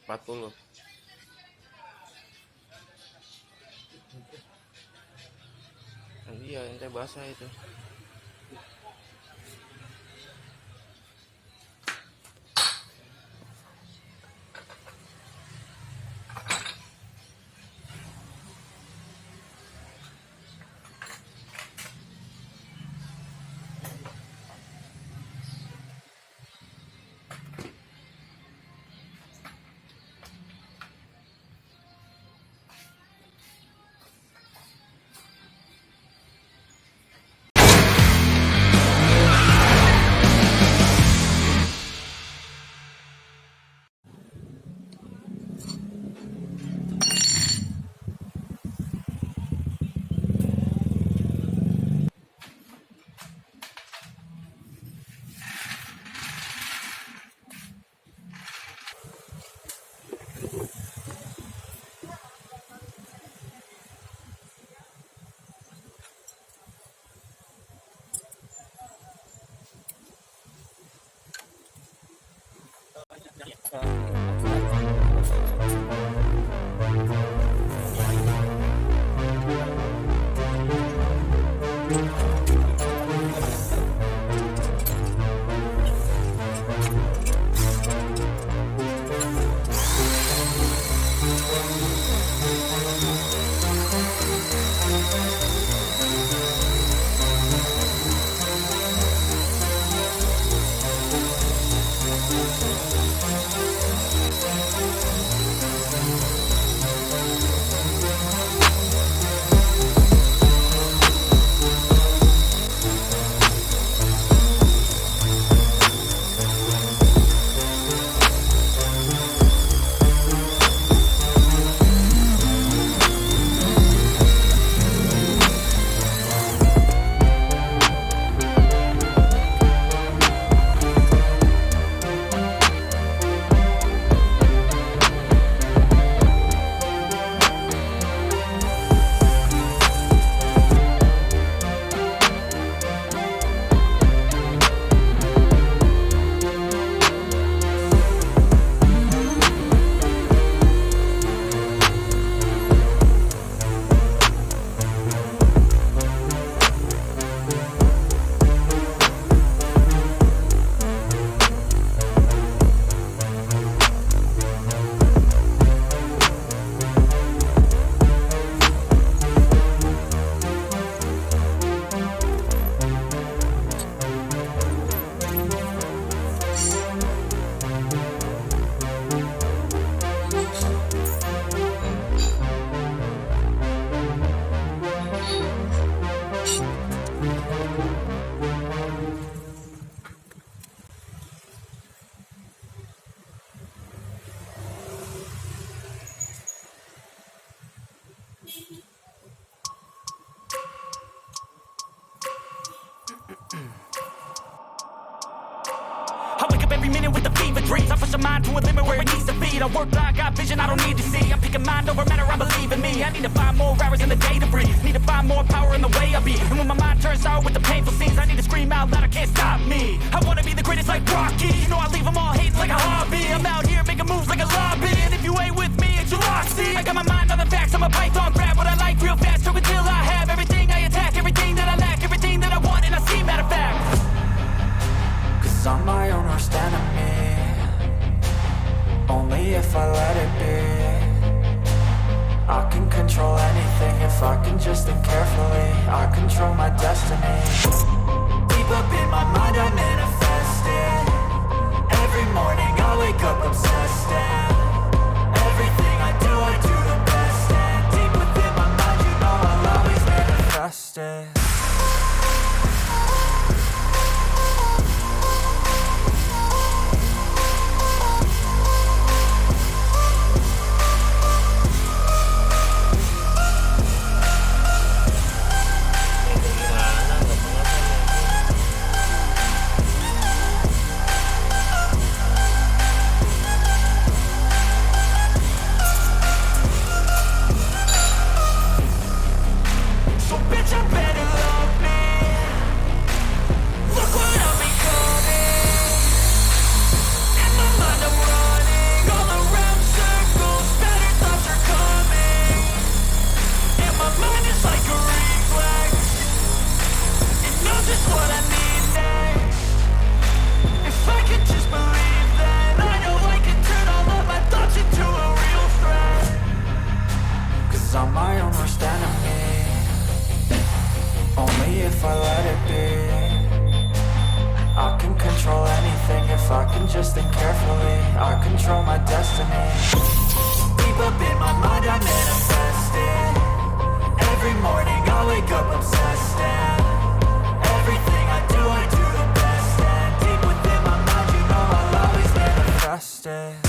40. Iya, ente basah itu. I wake up every minute with the fever dreams. I push my mind to a limit where it needs to feed. I work blind, got vision I don't need to see. I'm picking mind over matter, I believe in me. I need to find more hours in the day to breathe. Need to find more power in the way I be. And when my mind turns sour with the painful scenes, I need to scream out loud, I can't stop me. I wanna be the greatest like Rocky. You know I leave them all hating like a hobby. I'm out here making moves like a lobby. And if you ain't with me, it's your oxy. I got my mind on the facts, I'm a python. Grab what I like real fast, so until I have everything I attack, everything that I lack, everything that I want, and I see matter of fact. Cause I'm my own worst enemy. Only if I let it be. I can control anything if I can just think carefully. I control my destiny. Deep up in my mind I manifest it. Every morning I wake up obsessed, and everything I do the best. And deep within my mind you know I'll always manifest it. just think carefully, I control my destiny. Deep up in my mind I manifest it. Every morning I wake up obsessed, and everything I do the best. And deep within my mind, you know I'll always manifest it.